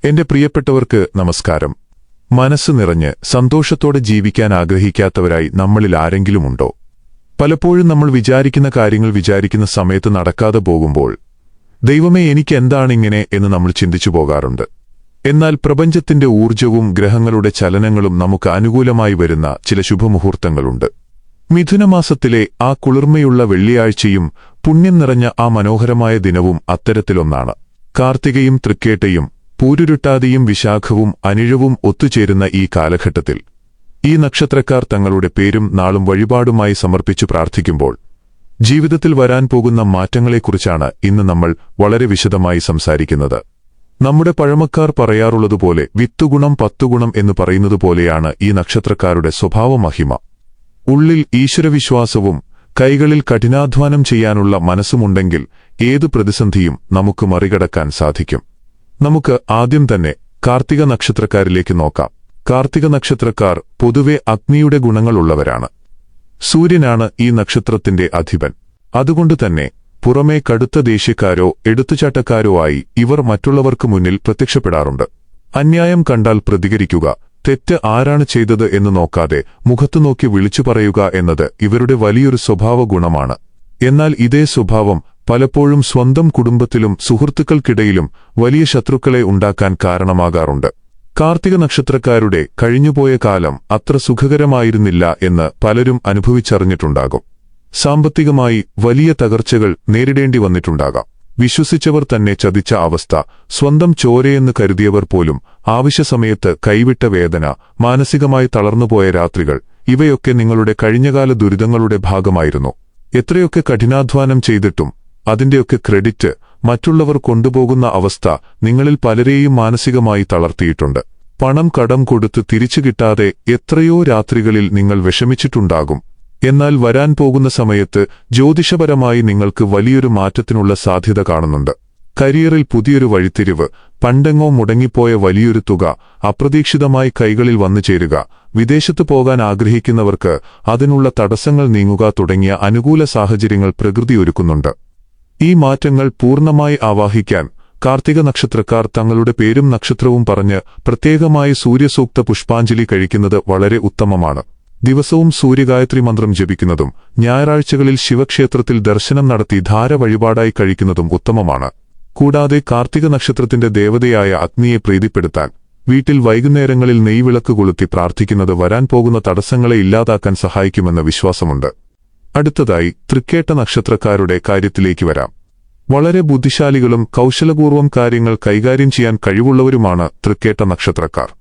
എന്റെ പ്രിയപ്പെട്ടവർക്ക് നമസ്കാരം. മനസ്സ് നിറഞ്ഞ് സന്തോഷത്തോടെ ജീവിക്കാൻ ആഗ്രഹിക്കാത്തവരായി നമ്മളിൽ ആരെങ്കിലുമുണ്ടോ? പലപ്പോഴും നമ്മൾ വിചാരിക്കുന്ന കാര്യങ്ങൾ വിചാരിക്കുന്ന സമയത്ത് നടക്കാതെ പോകുമ്പോൾ ദൈവമേ എനിക്കെന്താണിങ്ങനെ എന്ന് നമ്മൾ ചിന്തിച്ചു പോകാറുണ്ട്. എന്നാൽ പ്രപഞ്ചത്തിന്റെ ഊർജ്ജവും ഗ്രഹങ്ങളുടെ ചലനങ്ങളും നമുക്ക് അനുകൂലമായി വരുന്ന ചില ശുഭമുഹൂർത്തങ്ങളുണ്ട്. മിഥുനമാസത്തിലെ ആ കുളിർമയുള്ള വെള്ളിയാഴ്ചയും പുണ്യം നിറഞ്ഞ ആ മനോഹരമായ ദിനവും അത്തരത്തിലൊന്നാണ്. കാർത്തികയും തൃക്കേട്ടയും പൂരുരുട്ടാതിയും വിശാഖവും അനിഴവും ഒത്തുചേരുന്ന ഈ കാലഘട്ടത്തിൽ ഈ നക്ഷത്രക്കാർ തങ്ങളുടെ പേരും നാളും വഴിപാടുമായി സമർപ്പിച്ചു പ്രാർത്ഥിക്കുമ്പോൾ ജീവിതത്തിൽ വരാൻ പോകുന്ന മാറ്റങ്ങളെക്കുറിച്ചാണ് ഇന്ന് നമ്മൾ വളരെ വിശദമായി സംസാരിക്കുന്നത്. നമ്മുടെ പഴമക്കാർ പറയാറുള്ളതുപോലെ വിത്തുഗുണം പത്തുഗുണം എന്ന് പറയുന്നതുപോലെയാണ് ഈ നക്ഷത്രക്കാരുടെ സ്വഭാവമഹിമ. ഉള്ളിൽ ഈശ്വരവിശ്വാസവും കൈകളിൽ കഠിനാധ്വാനം ചെയ്യാനുള്ള മനസ്സുമുണ്ടെങ്കിൽ ഏതു പ്രതിസന്ധിയും നമുക്ക് മറികടക്കാൻ സാധിക്കും. നമുക്ക് ആദ്യം തന്നെ കാർത്തിക നക്ഷത്രക്കാരിലേക്ക് നോക്കാം. കാർത്തിക നക്ഷത്രക്കാർ പൊതുവെ അഗ്നിയുടെ ഗുണങ്ങളുള്ളവരാണ്. സൂര്യനാണ് ഈ നക്ഷത്രത്തിന്റെ അധിപൻ. അതുകൊണ്ടുതന്നെ പുറമേ കടുത്ത ദേഷ്യക്കാരോ എടുത്തുചാട്ടക്കാരോ ആയി ഇവർ മറ്റുള്ളവർക്ക് മുന്നിൽ പ്രത്യക്ഷപ്പെടാറുണ്ട്. അന്യായം കണ്ടാൽ പ്രതികരിക്കുക, തെറ്റ് ആരാണ് ചെയ്തത് എന്ന് നോക്കാതെ മുഖത്തു നോക്കി വിളിച്ചു പറയുക എന്നത് ഇവരുടെ വലിയൊരു സ്വഭാവ ഗുണമാണ്. എന്നാൽ ഇതേ സ്വഭാവം പലപ്പോഴും സ്വന്തം കുടുംബത്തിലും സുഹൃത്തുക്കൾക്കിടയിലും വലിയ ശത്രുക്കളെ ഉണ്ടാക്കാൻ കാരണമാകാറുണ്ട്. കാർത്തിക നക്ഷത്രക്കാരുടെ കഴിഞ്ഞുപോയ കാലം അത്ര സുഖകരമായിരുന്നില്ല എന്ന് പലരും അനുഭവിച്ചറിഞ്ഞിട്ടുണ്ടാകും. സാമ്പത്തികമായി വലിയ തകർച്ചകൾ നേരിടേണ്ടി വന്നിട്ടുണ്ടാകാം. വിശ്വസിച്ചവർ തന്നെ ചതിച്ച അവസ്ഥ, സ്വന്തം ചോരയെന്ന് കരുതിയവർ പോലും ആവശ്യസമയത്ത് കൈവിട്ട വേദന, മാനസികമായി തളർന്നുപോയ രാത്രികൾ, ഇവയൊക്കെ നിങ്ങളുടെ കഴിഞ്ഞകാല ദുരിതങ്ങളുടെ ഭാഗമായിരുന്നു. എത്രയൊക്കെ കഠിനാധ്വാനം ചെയ്തിട്ടും അതിന്റെയൊക്കെ ക്രെഡിറ്റ് മറ്റുള്ളവർ കൊണ്ടുപോകുന്ന അവസ്ഥ നിങ്ങളിൽ പലരെയും മാനസികമായി തളർത്തിയിട്ടുണ്ട്. പണം കടം കൊടുത്ത് തിരിച്ചു കിട്ടാതെ എത്രയോ രാത്രികളിൽ നിങ്ങൾ വിഷമിച്ചിട്ടുണ്ടാകും. എന്നാൽ വരാൻ പോകുന്ന സമയത്ത് ജ്യോതിഷപരമായി നിങ്ങൾക്ക് വലിയൊരു മാറ്റത്തിനുള്ള സാധ്യത കാണുന്നുണ്ട്. കരിയറിൽ പുതിയൊരു വഴിത്തിരിവ്, പണ്ടെങ്ങോ മുടങ്ങിപ്പോയ വലിയൊരു തുക അപ്രതീക്ഷിതമായി കൈകളിൽ വന്നു ചേരുക, വിദേശത്ത് പോകാൻ ആഗ്രഹിക്കുന്നവർക്ക് അതിനുള്ള തടസ്സങ്ങൾ നീങ്ങുക തുടങ്ങിയ അനുകൂല സാഹചര്യങ്ങൾ പ്രകൃതി ഒരുക്കുന്നുണ്ട്. ഈ മാറ്റങ്ങൾ പൂർണ്ണമായി ആവാഹിക്കാൻ കാർത്തിക നക്ഷത്രക്കാർ തങ്ങളുടെ പേരും നക്ഷത്രവും പറഞ്ഞ് പ്രത്യേകമായി സൂര്യസൂക്ത പുഷ്പാഞ്ജലി കഴിക്കുന്നത് വളരെ ഉത്തമമാണ്. ദിവസവും സൂര്യഗായത്രി മന്ത്രം ജപിക്കുന്നതും ഞായറാഴ്ചകളിൽ ശിവക്ഷേത്രത്തിൽ ദർശനം നടത്തി ധാര വഴിപാടായി കഴിക്കുന്നതും ഉത്തമമാണ്. കൂടാതെ കാർത്തിക നക്ഷത്രത്തിന്റെ ദേവതയായ അഗ്നിയെ പ്രീതിപ്പെടുത്താൻ വീട്ടിൽ വൈകുന്നേരങ്ങളിൽ നെയ്വിളക്ക് കൊളുത്തി പ്രാർത്ഥിക്കുന്നത് വരാൻ പോകുന്ന തടസ്സങ്ങളെ ഇല്ലാതാക്കാൻ സഹായിക്കുമെന്ന വിശ്വാസമുണ്ട്. അടുത്തതായി തൃക്കേട്ട നക്ഷത്രക്കാരുടെ കാര്യത്തിലേക്ക് വരാം. വളരെ ബുദ്ധിശാലികളും കൗശലപൂർവ്വം കാര്യങ്ങൾ കൈകാര്യം ചെയ്യാൻ കഴിവുള്ളവരുമാണ് തൃക്കേട്ട നക്ഷത്രക്കാർ.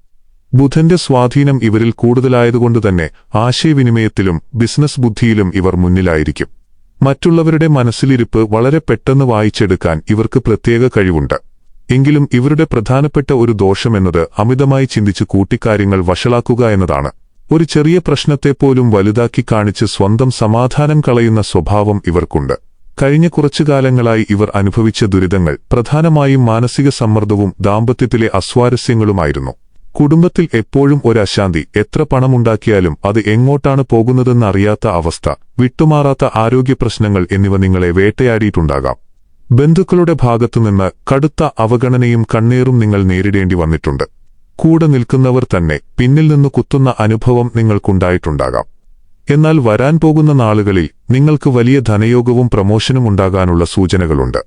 ബുധന്റെ സ്വാധീനം ഇവരിൽ കൂടുതലായതുകൊണ്ടുതന്നെ ആശയവിനിമയത്തിലും ബിസിനസ് ബുദ്ധിയിലും ഇവർ മുന്നിലായിരിക്കും. മറ്റുള്ളവരുടെ മനസ്സിലിരിപ്പ് വളരെ പെട്ടെന്ന് വായിച്ചെടുക്കാൻ ഇവർക്ക് പ്രത്യേക കഴിവുണ്ട്. എങ്കിലും ഇവരുടെ പ്രധാനപ്പെട്ട ഒരു ദോഷമെന്നത് അമിതമായി ചിന്തിച്ച് കൂട്ടിക്കാര്യങ്ങൾ വഷളാക്കുക എന്നതാണ്. ഒരു ചെറിയ പ്രശ്നത്തെപ്പോലും വലുതാക്കി കാണിച്ച് സ്വന്തം സമാധാനം കളയുന്ന സ്വഭാവം ഇവർക്കുണ്ട്. കഴിഞ്ഞ കുറച്ചു കാലങ്ങളായി ഇവർ അനുഭവിച്ച ദുരിതങ്ങൾ പ്രധാനമായും മാനസിക സമ്മർദ്ദവും ദാമ്പത്യത്തിലെ അസ്വാരസ്യങ്ങളുമായിരുന്നു. കുടുംബത്തിൽ എപ്പോഴും ഒരശാന്തി, എത്ര പണമുണ്ടാക്കിയാലും അത് എങ്ങോട്ടാണ് പോകുന്നതെന്നറിയാത്ത അവസ്ഥ, വിട്ടുമാറാത്ത ആരോഗ്യപ്രശ്നങ്ങൾ എന്നിവ നിങ്ങളെ വേട്ടയാടിയിട്ടുണ്ടാകാം. ബന്ധുക്കളുടെ ഭാഗത്തുനിന്ന് കടുത്ത അവഗണനയും കണ്ണീറും നിങ്ങൾ നേരിടേണ്ടി വന്നിട്ടുണ്ട്. കൂടെ നിൽക്കുന്നവർ തന്നെ പിന്നിൽ നിന്ന് കുത്തുന്ന അനുഭവം നിങ്ങൾക്കുണ്ടായിട്ടുണ്ടാകാം. എന്നാൽ വരാൻ പോകുന്ന നാളുകളിൽ നിങ്ങൾക്ക് വലിയ ധനയോഗവും പ്രമോഷനും ഉണ്ടാകാനുള്ള സൂചനകളുണ്ട്.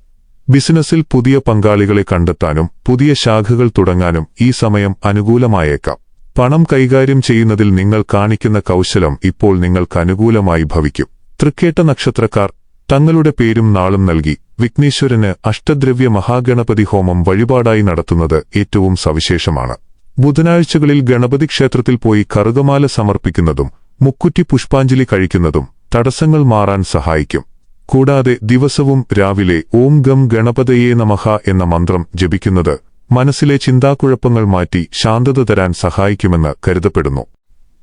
ബിസിനസ്സിൽ പുതിയ പങ്കാളികളെ കണ്ടെത്താനും പുതിയ ശാഖകൾ തുടങ്ങാനും ഈ സമയം അനുകൂലമായേക്കാം. പണം കൈകാര്യം ചെയ്യുന്നതിൽ നിങ്ങൾ കാണിക്കുന്ന കൗശലം ഇപ്പോൾ നിങ്ങൾക്ക് അനുകൂലമായി ഭവിക്കും. തൃക്കേട്ട നക്ഷത്രക്കാർ തങ്ങളുടെ പേരും നാളും നൽകി വിഘ്നേശ്വരന് അഷ്ടദ്രവ്യ മഹാഗണപതി ഹോമം വഴിപാടായി നടത്തുന്നത് ഏറ്റവും സവിശേഷമാണ്. ബുധനാഴ്ചകളിൽ ഗണപതി ക്ഷേത്രത്തിൽ പോയി കറുകമാല സമർപ്പിക്കുന്നതും മുക്കുറ്റി പുഷ്പാഞ്ജലി കഴിക്കുന്നതും തടസ്സങ്ങൾ മാറാൻ സഹായിക്കും. കൂടാതെ ദിവസവും രാവിലെ ഓം ഗം ഗണപതയേ നമഃ എന്ന മന്ത്രം ജപിക്കുന്നത് മനസ്സിലെ ചിന്താക്കുഴപ്പങ്ങൾ മാറ്റി ശാന്തത തരാൻ സഹായിക്കുമെന്ന് കരുതപ്പെടുന്നു.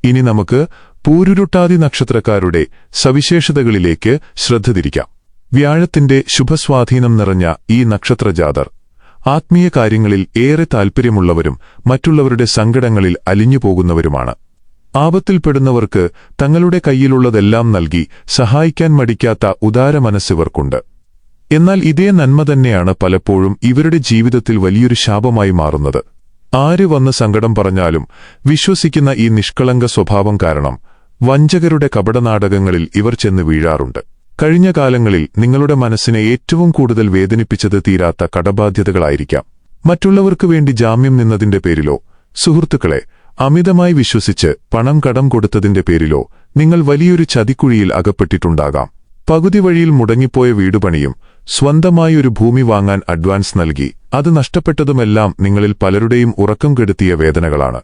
ഇനി നമുക്ക് പൂരുരുട്ടാതി നക്ഷത്രക്കാരുടെ സവിശേഷതകളിലേക്ക് ശ്രദ്ധ തിരിക്കാം. വ്യാഴത്തിന്റെ ശുഭസ്വാധീനം നിറഞ്ഞ ഈ നക്ഷത്രജാതർ ആത്മീയ കാര്യങ്ങളിൽ ഏറെ താൽപ്പര്യമുള്ളവരും മറ്റുള്ളവരുടെ സങ്കടങ്ങളിൽ അലിഞ്ഞുപോകുന്നവരുമാണ്. ആപത്തിൽപ്പെടുന്നവർക്ക് തങ്ങളുടെ കയ്യിലുള്ളതെല്ലാം നൽകി സഹായിക്കാൻ മടിക്കാത്ത ഉദാര മനസ്സിവർക്കുണ്ട്. എന്നാൽ ഇതേ നന്മ തന്നെയാണ് പലപ്പോഴും ഇവരുടെ ജീവിതത്തിൽ വലിയൊരു ശാപമായി മാറുന്നത്. ആര് വന്ന് സങ്കടം പറഞ്ഞാലും വിശ്വസിക്കുന്ന ഈ നിഷ്കളങ്ക സ്വഭാവം കാരണം വഞ്ചകരുടെ കപടനാടകങ്ങളിൽ ഇവർ ചെന്ന് വീഴാറുണ്ട്. കഴിഞ്ഞ കാലങ്ങളിൽ നിങ്ങളുടെ മനസ്സിനെ ഏറ്റവും കൂടുതൽ വേദനിപ്പിച്ചത് തീരാത്ത കടബാധ്യതകളായിരിക്കാം. മറ്റുള്ളവർക്കു വേണ്ടി ജാമ്യം നിന്നതിന്റെ പേരിലോ, സുഹൃത്തുക്കളെ അമിതമായി വിശ്വസിച്ച് പണം കടം കൊടുത്തതിന്റെ പേരിലോ നിങ്ങൾ വലിയൊരു ചതിക്കുഴിയിൽ അകപ്പെട്ടിട്ടുണ്ടാകാം. പകുതി വഴിയിൽ മുടങ്ങിപ്പോയ വീടുപണിയും സ്വന്തമായി ഒരു ഭൂമി വാങ്ങാൻ അഡ്വാൻസ് നൽകി അത് നഷ്ടപ്പെട്ടതുമെല്ലാം നിങ്ങളിൽ പലരുടെയും ഉറക്കം കെടുത്തിയ വേദനകളാണ്.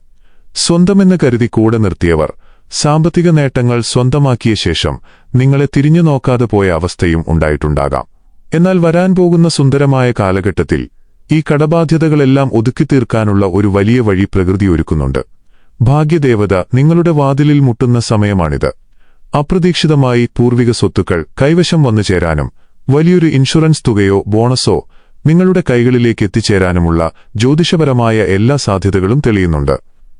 സ്വന്തമെന്ന് കരുതി കൂടെ നിർത്തിയവർ സാമ്പത്തിക നേട്ടങ്ങൾ സ്വന്തമാക്കിയ ശേഷം നിങ്ങളെ തിരിഞ്ഞു നോക്കാതെ പോയ അവസ്ഥയും ഉണ്ടായിട്ടുണ്ടാകാം. എന്നാൽ വരാൻ പോകുന്ന സുന്ദരമായ കാലഘട്ടത്തിൽ ഈ കടബാധ്യതകളെല്ലാം ഒതുക്കിത്തീർക്കാനുള്ള ഒരു വലിയ വഴി പ്രകൃതി ഒരുക്കുന്നുണ്ട്. ഭാഗ്യദേവത നിങ്ങളുടെ വാതിലിൽ മുട്ടുന്ന സമയമാണിത്. അപ്രതീക്ഷിതമായി പൂർവിക സ്വത്തുക്കൾ കൈവശം വന്നു ചേരാനും വലിയൊരു ഇൻഷുറൻസ് തുകയോ ബോണസോ നിങ്ങളുടെ കൈകളിലേക്ക് എത്തിച്ചേരാനുമുള്ള ജ്യോതിഷപരമായ എല്ലാ സാധ്യതകളും തെളിയുന്നുണ്ട്.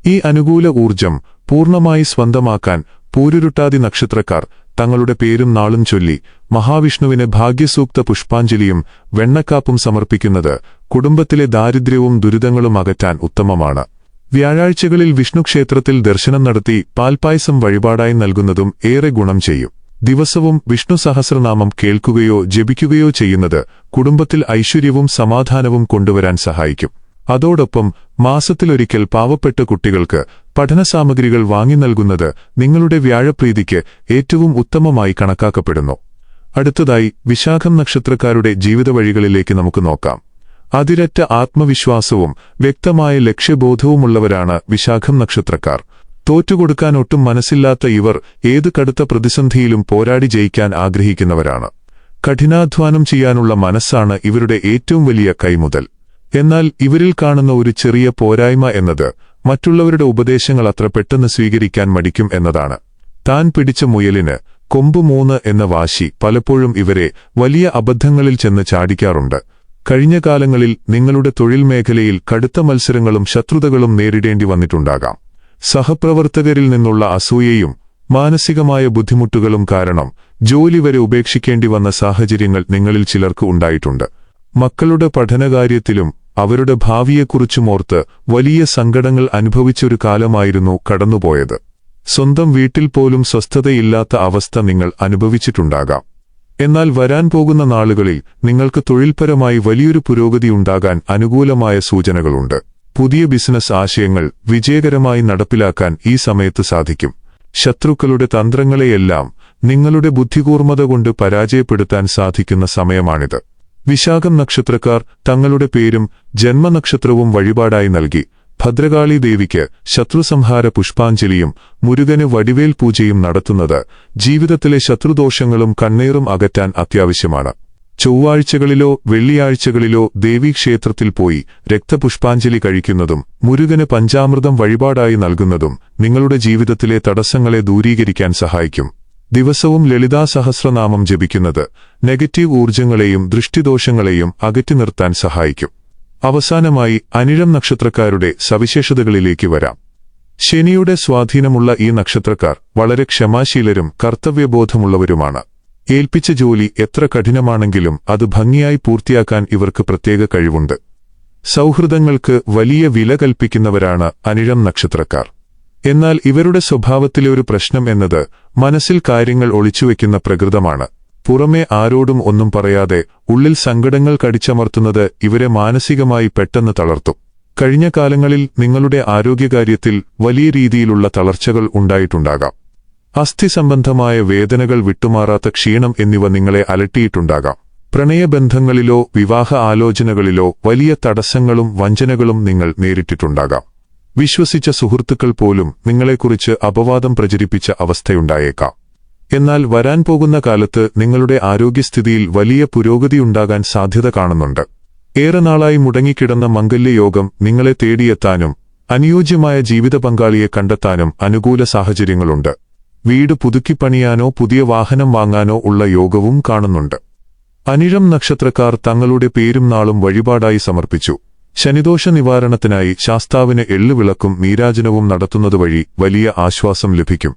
ഈ അനുകൂല ഊർജം പൂർണ്ണമായി സ്വന്തമാക്കാൻ പൂരുരുട്ടാതി നക്ഷത്രക്കാർ തങ്ങളുടെ പേരും നാളും ചൊല്ലി മഹാവിഷ്ണുവിന് ഭാഗ്യസൂക്ത പുഷ്പാഞ്ജലിയും വെണ്ണക്കാപ്പും സമർപ്പിക്കുന്നത് കുടുംബത്തിലെ ദാരിദ്ര്യവും ദുരിതങ്ങളും അകറ്റാൻ ഉത്തമമാണ്. വ്യാഴാഴ്ചകളിൽ വിഷ്ണുക്ഷേത്രത്തിൽ ദർശനം നടത്തി പാൽപ്പായസം വഴിപാടായി നൽകുന്നതും ഏറെ ഗുണം ചെയ്യും. ദിവസവും വിഷ്ണു സഹസ്രനാമം കേൾക്കുകയോ ജപിക്കുകയോ ചെയ്യുന്നത് കുടുംബത്തിൽ ഐശ്വര്യവും സമാധാനവും കൊണ്ടുവരാൻ സഹായിക്കും. അതോടൊപ്പം മാസത്തിലൊരിക്കൽ പാവപ്പെട്ട കുട്ടികൾക്ക് പഠനസാമഗ്രികൾ വാങ്ങി നൽകുന്നത് നിങ്ങളുടെ വ്യാഴപ്രീതിക്ക് ഏറ്റവും ഉത്തമമായി കണക്കാക്കപ്പെടുന്നു. അടുത്തതായി വിശാഖം നക്ഷത്രക്കാരുടെ ജീവിതവഴികളിലേക്ക് നമുക്ക് നോക്കാം. അതിരറ്റ ആത്മവിശ്വാസവും വ്യക്തമായ ലക്ഷ്യബോധവുമുള്ളവരാണ് വിശാഖം നക്ഷത്രക്കാർ. തോറ്റുകൊടുക്കാൻ ഒട്ടും മനസ്സില്ലാത്ത ഇവർ ഏത് കടുത്ത പ്രതിസന്ധിയിലും പോരാടി ജയിക്കാൻ ആഗ്രഹിക്കുന്നവരാണ്. കഠിനാധ്വാനം ചെയ്യാനുള്ള മനസ്സാണ് ഇവരുടെ ഏറ്റവും വലിയ കൈമുതൽ. എന്നാൽ ഇവരിൽ കാണുന്ന ഒരു ചെറിയ പോരായ്മ എന്നത് മറ്റുള്ളവരുടെ ഉപദേശങ്ങൾ അത്ര പെട്ടെന്ന് സ്വീകരിക്കാൻ മടിക്കും എന്നതാണ്. താൻ പിടിച്ച മുയലിന് കൊമ്പ് 3 എന്ന വാശി പലപ്പോഴും ഇവരെ വലിയ അബദ്ധങ്ങളിൽ ചെന്ന് ചാടിക്കാറുണ്ട്. കഴിഞ്ഞ കാലങ്ങളിൽ നിങ്ങളുടെ തൊഴിൽ മേഖലയിൽ കടുത്ത മത്സരങ്ങളും ശത്രുതകളും നേരിടേണ്ടി വന്നിട്ടുണ്ടാകാം. സഹപ്രവർത്തകരിൽ നിന്നുള്ള അസൂയയും മാനസികമായ ബുദ്ധിമുട്ടുകളും കാരണം ജോലി വരെ ഉപേക്ഷിക്കേണ്ടി വന്ന സാഹചര്യങ്ങൾ നിങ്ങളിൽ ചിലർക്ക് ഉണ്ടായിട്ടുണ്ട്. മക്കളുടെ പഠനകാര്യത്തിലും അവരുടെ ഭാവിയെക്കുറിച്ചുമോർത്ത് വലിയ സങ്കടങ്ങൾ അനുഭവിച്ചൊരു കാലമായിരുന്നു കടന്നുപോയത്. സ്വന്തം വീട്ടിൽ പോലും സ്വസ്ഥതയില്ലാത്ത അവസ്ഥ നിങ്ങൾ അനുഭവിച്ചിട്ടുണ്ടാകാം. എന്നാൽ വരാൻ പോകുന്ന നാളുകളിൽ നിങ്ങൾക്ക് തൊഴിൽപരമായി വലിയൊരു പുരോഗതിയുണ്ടാകാൻ അനുകൂലമായ സൂചനകളുണ്ട്. പുതിയ ബിസിനസ് ആശയങ്ങൾ വിജയകരമായി നടപ്പിലാക്കാൻ ഈ സമയത്ത് സാധിക്കും. ശത്രുക്കളുടെ തന്ത്രങ്ങളെയെല്ലാം നിങ്ങളുടെ ബുദ്ധികൂർമ്മത കൊണ്ട് പരാജയപ്പെടുത്താൻ സാധിക്കുന്ന സമയമാണിത്. വിശാഖം നക്ഷത്രക്കാർ തങ്ങളുടെ പേരും ജന്മനക്ഷത്രവും വഴിപാടായി നൽകി ഭദ്രകാളി ദേവിക്ക് ശത്രുസംഹാര പുഷ്പാഞ്ജലിയും മുരുകന് വടിവേൽ പൂജയും നടത്തുന്നത് ജീവിതത്തിലെ ശത്രുദോഷങ്ങളും കണ്ണീറും അകറ്റാൻ അത്യാവശ്യമാണ്. ചൊവ്വാഴ്ചകളിലോ വെള്ളിയാഴ്ചകളിലോ ദേവീക്ഷേത്രത്തിൽ പോയി രക്തപുഷ്പാഞ്ജലി കഴിക്കുന്നതും മുരുകന് പഞ്ചാമൃതം വഴിപാടായി നൽകുന്നതും നിങ്ങളുടെ ജീവിതത്തിലെ തടസ്സങ്ങളെ ദൂരീകരിക്കാൻ സഹായിക്കും. ദിവസവും ലളിതാ സഹസ്രനാമം ജപിക്കുന്നത് നെഗറ്റീവ് ഊർജ്ജങ്ങളെയും ദൃഷ്ടിദോഷങ്ങളെയും അകറ്റി നിർത്താൻ സഹായിക്കും. അവസാനമായി അനിഴം നക്ഷത്രക്കാരുടെ സവിശേഷതകളിലേക്ക് വരാം. ശനിയുടെ സ്വാധീനമുള്ള ഈ നക്ഷത്രക്കാർ വളരെ ക്ഷമാശീലരും കർത്തവ്യബോധമുള്ളവരുമാണ്. ഏൽപ്പിച്ച ജോലി എത്ര കഠിനമാണെങ്കിലും അത് ഭംഗിയായി പൂർത്തിയാക്കാൻ ഇവർക്ക് പ്രത്യേക കഴിവുണ്ട്. സൗഹൃദങ്ങൾക്ക് വലിയ വില കൽപ്പിക്കുന്നവരാണ് അനിഴം നക്ഷത്രക്കാർ. എന്നാൽ ഇവരുടെ സ്വഭാവത്തിലെ ഒരു പ്രശ്നം എന്നത് മനസ്സിൽ കാര്യങ്ങൾ ഒളിച്ചുവെക്കുന്ന പ്രകൃതമാണ്. പുറമേ ആരോടും ഒന്നും പറയാതെ ഉള്ളിൽ സങ്കടങ്ങൾ കടിച്ചമർത്തുന്നത് ഇവരെ മാനസികമായി പെട്ടെന്ന് തളർത്തും. കഴിഞ്ഞ കാലങ്ങളിൽ നിങ്ങളുടെ ആരോഗ്യകാര്യത്തിൽ വലിയ രീതിയിലുള്ള തളർച്ചകൾ ഉണ്ടായിട്ടുണ്ടാകാം. അസ്ഥി സംബന്ധമായ വേദനകൾ, വിട്ടുമാറാത്ത ക്ഷീണം എന്നിവ നിങ്ങളെ അലട്ടിയിട്ടുണ്ടാകാം. പ്രണയബന്ധങ്ങളിലോ വിവാഹ ആലോചനകളിലോ വലിയ തടസ്സങ്ങളും വഞ്ചനകളും നിങ്ങൾ നേരിട്ടിട്ടുണ്ടാകാം. വിശ്വസിച്ച സുഹൃത്തുക്കൾ പോലും നിങ്ങളെക്കുറിച്ച് അപവാദം പ്രചരിപ്പിച്ച അവസ്ഥയുണ്ടായേക്കാം. എന്നാൽ വരാൻ പോകുന്ന കാലത്ത് നിങ്ങളുടെ ആരോഗ്യസ്ഥിതിയിൽ വലിയ പുരോഗതിയുണ്ടാകാൻ സാധ്യത കാണുന്നുണ്ട്. ഏറെ നാളായി മുടങ്ങിക്കിടന്ന മംഗല്യയോഗം നിങ്ങളെ തേടിയെത്താനും അനുയോജ്യമായ ജീവിത പങ്കാളിയെ കണ്ടെത്താനും അനുകൂല സാഹചര്യങ്ങളുണ്ട്. വീട് പുതുക്കിപ്പണിയാനോ പുതിയ വാഹനം വാങ്ങാനോ ഉള്ള യോഗവും കാണുന്നുണ്ട്. അനിഴം നക്ഷത്രക്കാർ തങ്ങളുടെ പേരും നാളും വഴിപാടായി സമർപ്പിച്ചു. ശനിദോഷ നിവാരണത്തിനായി ശാസ്താവിന് എള്ളുവിളക്കും നീരാജനവും നടത്തുന്നതുവഴി വലിയ ആശ്വാസം ലഭിക്കും.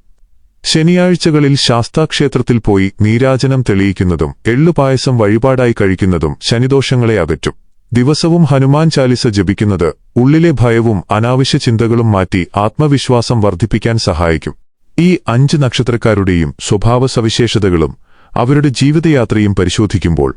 ശനിയാഴ്ചകളിൽ ശാസ്താക്ഷേത്രത്തിൽ പോയി നീരാജനം തെളിയിക്കുന്നതും എള്ളുപായസം വഴിപാടായി കഴിക്കുന്നതും ശനിദോഷങ്ങളെ അകറ്റും. ദിവസവും ഹനുമാൻ ചാലിസ ജപിക്കുന്നത് ഉള്ളിലെ ഭയവും അനാവശ്യ ചിന്തകളും മാറ്റി ആത്മവിശ്വാസം വർദ്ധിപ്പിക്കാൻ സഹായിക്കും. ഈ 5 നക്ഷത്രക്കാരുടെയും സ്വഭാവ സവിശേഷതകളും അവരുടെ ജീവിതയാത്രയും പരിശോധിക്കുമ്പോൾ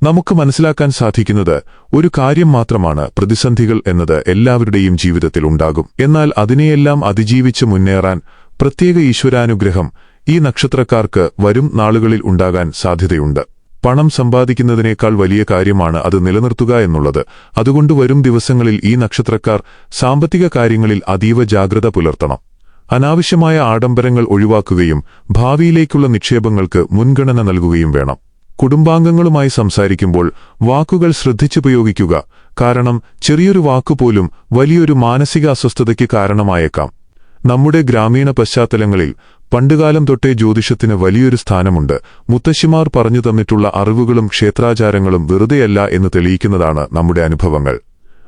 നമുക്ക് മനസ്സിലാക്കാൻ സാധിക്കുന്നത് ഒരു കാര്യം മാത്രമാണ്: പ്രതിസന്ധികൾ എന്നത് എല്ലാവരുടെയും ജീവിതത്തിൽ ഉണ്ടാകും. എന്നാൽ അതിനെയെല്ലാം അതിജീവിച്ച് മുന്നേറാൻ പ്രത്യേക ഈശ്വരാനുഗ്രഹം ഈ നക്ഷത്രക്കാർക്ക് വരും നാളുകളിൽ ഉണ്ടാകാൻ സാധ്യതയുണ്ട്. പണം സമ്പാദിക്കുന്നതിനേക്കാൾ വലിയ കാര്യമാണ് അത് നിലനിർത്തുക എന്നുള്ളത്. അതുകൊണ്ട് വരും ദിവസങ്ങളിൽ ഈ നക്ഷത്രക്കാർ സാമ്പത്തിക കാര്യങ്ങളിൽ അതീവ ജാഗ്രത പുലർത്തണം. അനാവശ്യമായ ആഡംബരങ്ങൾ ഒഴിവാക്കുകയും ഭാവിയിലേക്കുള്ള നിക്ഷേപങ്ങൾക്ക് മുൻഗണന നൽകുകയും വേണം. കുടുംബാംഗങ്ങളുമായി സംസാരിക്കുമ്പോൾ വാക്കുകൾ ശ്രദ്ധിച്ചുപയോഗിക്കുക. കാരണം ചെറിയൊരു വാക്കുപോലും വലിയൊരു മാനസിക അസ്വസ്ഥതയ്ക്ക് കാരണമായേക്കാം. നമ്മുടെ ഗ്രാമീണ പശ്ചാത്തലങ്ങളിൽ പണ്ടുകാലം തൊട്ടേ ജ്യോതിഷത്തിന് വലിയൊരു സ്ഥാനമുണ്ട്. മുത്തശ്ശിമാർ പറഞ്ഞു തന്നിട്ടുള്ള അറിവുകളും ക്ഷേത്രാചാരങ്ങളും വെറുതെയല്ല എന്ന് തെളിയിക്കുന്നതാണ് നമ്മുടെ അനുഭവങ്ങൾ.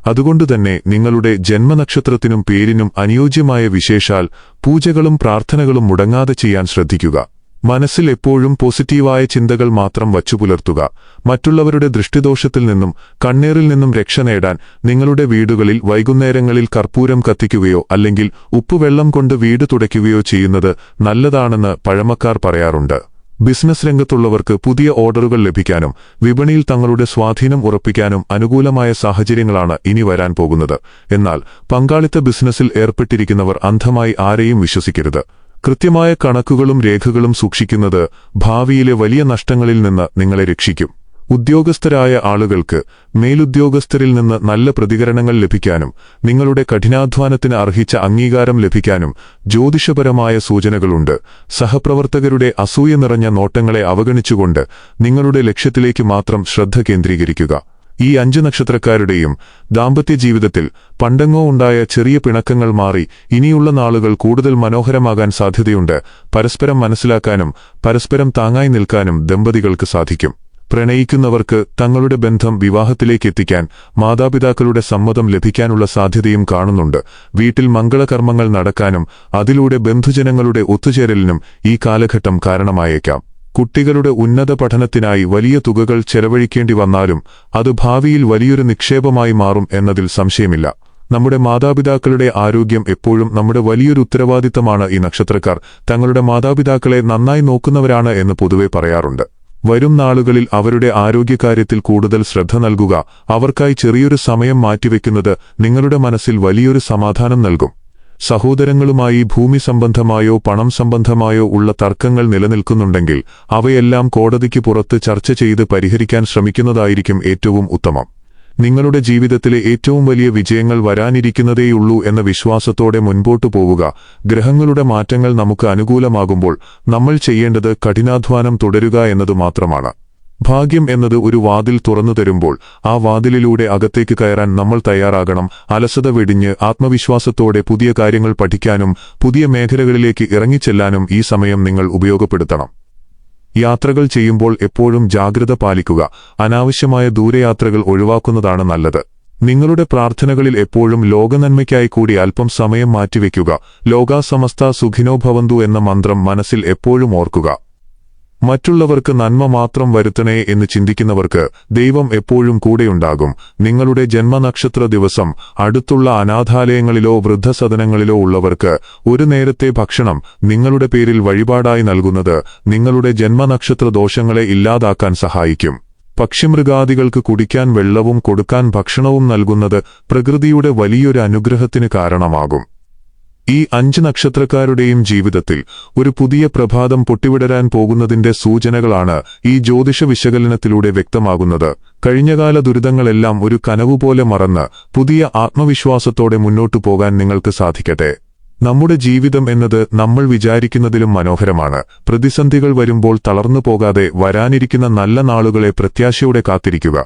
അതുകൊണ്ടുതന്നെ നിങ്ങളുടെ ജന്മനക്ഷത്രത്തിനും പേരിനും അനുയോജ്യമായ വിശേഷാൽ പൂജകളും പ്രാർത്ഥനകളും മുടങ്ങാതെ ചെയ്യാൻ ശ്രദ്ധിക്കുക. മനസ്സിൽ എപ്പോഴും പോസിറ്റീവായ ചിന്തകൾ മാത്രം വച്ചുപുലർത്തുക. മറ്റുള്ളവരുടെ ദൃഷ്ടിദോഷത്തിൽ നിന്നും കണ്ണേറിൽ നിന്നും രക്ഷ നേടാൻ നിങ്ങളുടെ വീടുകളിൽ വൈകുന്നേരങ്ങളിൽ കർപ്പൂരം കത്തിക്കുകയോ അല്ലെങ്കിൽ ഉപ്പുവെള്ളം കൊണ്ട് വീട് തുടയ്ക്കുകയോ ചെയ്യുന്നത് നല്ലതാണെന്ന് പഴമക്കാർ പറയാറുണ്ട്. ബിസിനസ് രംഗത്തുള്ളവർക്ക് പുതിയ ഓർഡറുകൾ ലഭിക്കാനും വിപണിയിൽ തങ്ങളുടെ സ്വാധീനം ഉറപ്പിക്കാനും അനുകൂലമായ സാഹചര്യങ്ങളാണ് ഇനി വരാൻ പോകുന്നത്. എന്നാൽ പങ്കാളിത്ത ബിസിനസ്സിൽ ഏർപ്പെട്ടിരിക്കുന്നവർ അന്ധമായി ആരെയും വിശ്വസിക്കരുത്. കൃത്യമായ കണക്കുകളും രേഖകളും സൂക്ഷിക്കുന്നത് ഭാവിയിലെ വലിയ നഷ്ടങ്ങളിൽ നിന്ന് നിങ്ങളെ രക്ഷിക്കും. ഉദ്യോഗസ്ഥരായ ആളുകൾക്ക് മേലുദ്യോഗസ്ഥരിൽ നിന്ന് നല്ല പ്രതികരണങ്ങൾ ലഭിക്കാനും നിങ്ങളുടെ കഠിനാധ്വാനത്തിന് അർഹിച്ച അംഗീകാരം ലഭിക്കാനും ജ്യോതിഷപരമായ സൂചനകളുണ്ട്. സഹപ്രവർത്തകരുടെ അസൂയ നിറഞ്ഞ നോട്ടങ്ങളെ അവഗണിച്ചുകൊണ്ട് നിങ്ങളുടെ ലക്ഷ്യത്തിലേക്ക് മാത്രം ശ്രദ്ധ കേന്ദ്രീകരിക്കുക. ഈ 5 നക്ഷത്രക്കാരുടെയും ദാമ്പത്യ ജീവിതത്തിൽ പണ്ടെങ്ങോ ഉണ്ടായ ചെറിയ പിണക്കങ്ങൾ മാറി ഇനിയുള്ള നാളുകൾ കൂടുതൽ മനോഹരമാകാൻ സാധ്യതയുണ്ട്. പരസ്പരം മനസ്സിലാക്കാനും പരസ്പരം താങ്ങായി നിൽക്കാനും ദമ്പതികൾക്ക് സാധിക്കും. പ്രണയിക്കുന്നവർക്ക് തങ്ങളുടെ ബന്ധം വിവാഹത്തിലേക്കെത്തിക്കാൻ മാതാപിതാക്കളുടെ സമ്മതം ലഭിക്കാനുള്ള സാധ്യതയും കാണുന്നുണ്ട്. വീട്ടിൽ മംഗളകർമ്മങ്ങൾ നടക്കാനും അതിലൂടെ ബന്ധുജനങ്ങളുടെ ഒത്തുചേരലിനും ഈ കാലഘട്ടം കാരണമായേക്കാം. കുട്ടികളുടെ ഉന്നത പഠനത്തിനായി വലിയ തുകകൾ ചെലവഴിക്കേണ്ടി വന്നാലും അത് ഭാവിയിൽ വലിയൊരു നിക്ഷേപമായി മാറും എന്നതിൽ സംശയമില്ല. നമ്മുടെ മാതാപിതാക്കളുടെ ആരോഗ്യം എപ്പോഴും നമ്മുടെ വലിയൊരു ഉത്തരവാദിത്തമാണ്. ഈ നക്ഷത്രക്കാർ തങ്ങളുടെ മാതാപിതാക്കളെ നന്നായി നോക്കുന്നവരാണ് എന്ന് പൊതുവെ പറയാറുണ്ട്. വരും നാളുകളിൽ അവരുടെ ആരോഗ്യകാര്യത്തിൽ കൂടുതൽ ശ്രദ്ധ നൽകുക. അവർക്കായി ചെറിയൊരു സമയം മാറ്റിവെക്കുന്നത് നിങ്ങളുടെ മനസ്സിൽ വലിയൊരു സമാധാനം നൽകും. സഹോദരങ്ങളുമായി ഭൂമി സംബന്ധമായോ പണം സംബന്ധമായോ ഉള്ള തർക്കങ്ങൾ നിലനിൽക്കുന്നുണ്ടെങ്കിൽ അവയെല്ലാം കോടതിക്ക് പുറത്ത് ചർച്ച ചെയ്ത് പരിഹരിക്കാൻ ശ്രമിക്കുന്നതായിരിക്കും ഏറ്റവും ഉത്തമം. നിങ്ങളുടെ ജീവിതത്തിലെ ഏറ്റവും വലിയ വിജയങ്ങൾ വരാനിരിക്കുന്നതേയുള്ളൂ എന്ന വിശ്വാസത്തോടെ മുൻപോട്ടു പോവുക. ഗ്രഹങ്ങളുടെ മാറ്റങ്ങൾ നമുക്ക് അനുകൂലമാകുമ്പോൾ നമ്മൾ ചെയ്യേണ്ടത് കഠിനാധ്വാനം തുടരുക എന്നതു മാത്രമാണ്. ഭാഗ്യം എന്നത് ഒരു വാതിൽ തുറന്നു തരുമ്പോൾ ആ വാതിലിലൂടെ അകത്തേക്ക് കയറാൻ നമ്മൾ തയ്യാറാകണം. അലസത വെടിഞ്ഞ് ആത്മവിശ്വാസത്തോടെ പുതിയ കാര്യങ്ങൾ പഠിക്കാനും പുതിയ മേഖലകളിലേക്ക് ഇറങ്ങിച്ചെല്ലാനും ഈ സമയം നിങ്ങൾ ഉപയോഗപ്പെടുത്തണം. യാത്രകൾ ചെയ്യുമ്പോൾ എപ്പോഴും ജാഗ്രത പാലിക്കുക. അനാവശ്യമായ ദൂരയാത്രകൾ ഒഴിവാക്കുന്നതാണ് നല്ലത്. നിങ്ങളുടെ പ്രാർത്ഥനകളിൽ എപ്പോഴും ലോകനന്മയ്ക്കായി കൂടി അല്പം സമയം മാറ്റിവെക്കുക. ലോകാ സമസ്ത സുഖിനോ ഭവന്തു എന്ന മന്ത്രം മനസ്സിൽ എപ്പോഴും ഓർക്കുക. മറ്റുള്ളവർക്ക് നന്മ മാത്രം വരുത്തണേ എന്ന് ചിന്തിക്കുന്നവർക്ക് ദൈവം എപ്പോഴും കൂടെയുണ്ടാകും. നിങ്ങളുടെ ജന്മനക്ഷത്ര ദിവസം അടുത്തുള്ള അനാഥാലയങ്ങളിലോ വൃദ്ധസദനങ്ങളിലോ ഉള്ളവർക്ക് ഒരു നേരത്തെ ഭക്ഷണം നിങ്ങളുടെ പേരിൽ വഴിപാടായി നൽകുന്നത് നിങ്ങളുടെ ജന്മനക്ഷത്ര ദോഷങ്ങളെ ഇല്ലാതാക്കാൻ സഹായിക്കും. പക്ഷിമൃഗാദികൾക്ക് കുടിക്കാൻ വെള്ളവും കൊടുക്കാൻ ഭക്ഷണവും നൽകുന്നത് പ്രകൃതിയുടെ വലിയൊരു അനുഗ്രഹത്തിന് കാരണമാകും. ഈ 5 നക്ഷത്രക്കാരുടെയും ജീവിതത്തിൽ ഒരു പുതിയ പ്രഭാതം പൊട്ടിവിടരാൻ പോകുന്നതിന്റെ സൂചനകളാണ് ഈ ജ്യോതിഷ വിശകലനത്തിലൂടെ വ്യക്തമാകുന്നത്. കഴിഞ്ഞകാല ദുരിതങ്ങളെല്ലാം ഒരു കനവുപോലെ മറന്ന് പുതിയ ആത്മവിശ്വാസത്തോടെ മുന്നോട്ടു പോകാൻ നിങ്ങൾക്ക് സാധിക്കട്ടെ. നമ്മുടെ ജീവിതം എന്നത് നമ്മൾ വിചാരിക്കുന്നതിലും മനോഹരമാണ്. പ്രതിസന്ധികൾ വരുമ്പോൾ തളർന്നു പോകാതെ വരാനിരിക്കുന്ന നല്ല നാളുകളെ പ്രത്യാശയോടെ കാത്തിരിക്കുക.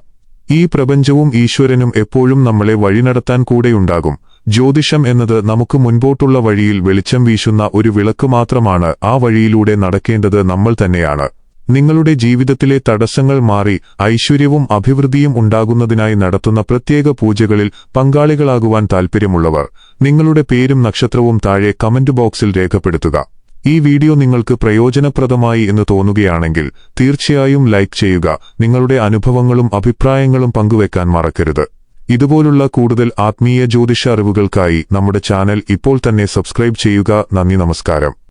ഈ പ്രപഞ്ചവും ഈശ്വരനും എപ്പോഴും നമ്മളെ വഴിനടത്താൻ കൂടെയുണ്ടാകും. ജ്യോതിഷം എന്നത് നമുക്ക് മുൻപോട്ടുള്ള വഴിയിൽ വെളിച്ചം വീശുന്ന ഒരു വിളക്ക് മാത്രമാണ്. ആ വഴിയിലൂടെ നടക്കേണ്ടത് നമ്മൾ തന്നെയാണ്. നിങ്ങളുടെ ജീവിതത്തിലെ തടസ്സങ്ങൾ മാറി ഐശ്വര്യവും അഭിവൃദ്ധിയും ഉണ്ടാകുന്നതിനായി നടത്തുന്ന പ്രത്യേക പൂജകളിൽ പങ്കാളികളാകുവാൻ താൽപ്പര്യമുള്ളവർ നിങ്ങളുടെ പേരും നക്ഷത്രവും താഴെ കമന്റ് ബോക്സിൽ രേഖപ്പെടുത്തുക. ഈ വീഡിയോ നിങ്ങൾക്ക് പ്രയോജനപ്രദമായി എന്ന് തോന്നുകയാണെങ്കിൽ തീർച്ചയായും ലൈക്ക് ചെയ്യുക. നിങ്ങളുടെ അനുഭവങ്ങളും അഭിപ്രായങ്ങളും പങ്കുവെക്കാൻ മറക്കരുത്. ഇതുപോലുള്ള കൂടുതൽ ആത്മീയ ജ്യോതിഷ അറിവുകൾക്കായി നമ്മുടെ ചാനൽ ഇപ്പോൾ തന്നെ സബ്സ്ക്രൈബ് ചെയ്യുക. നന്ദി, നമസ്കാരം.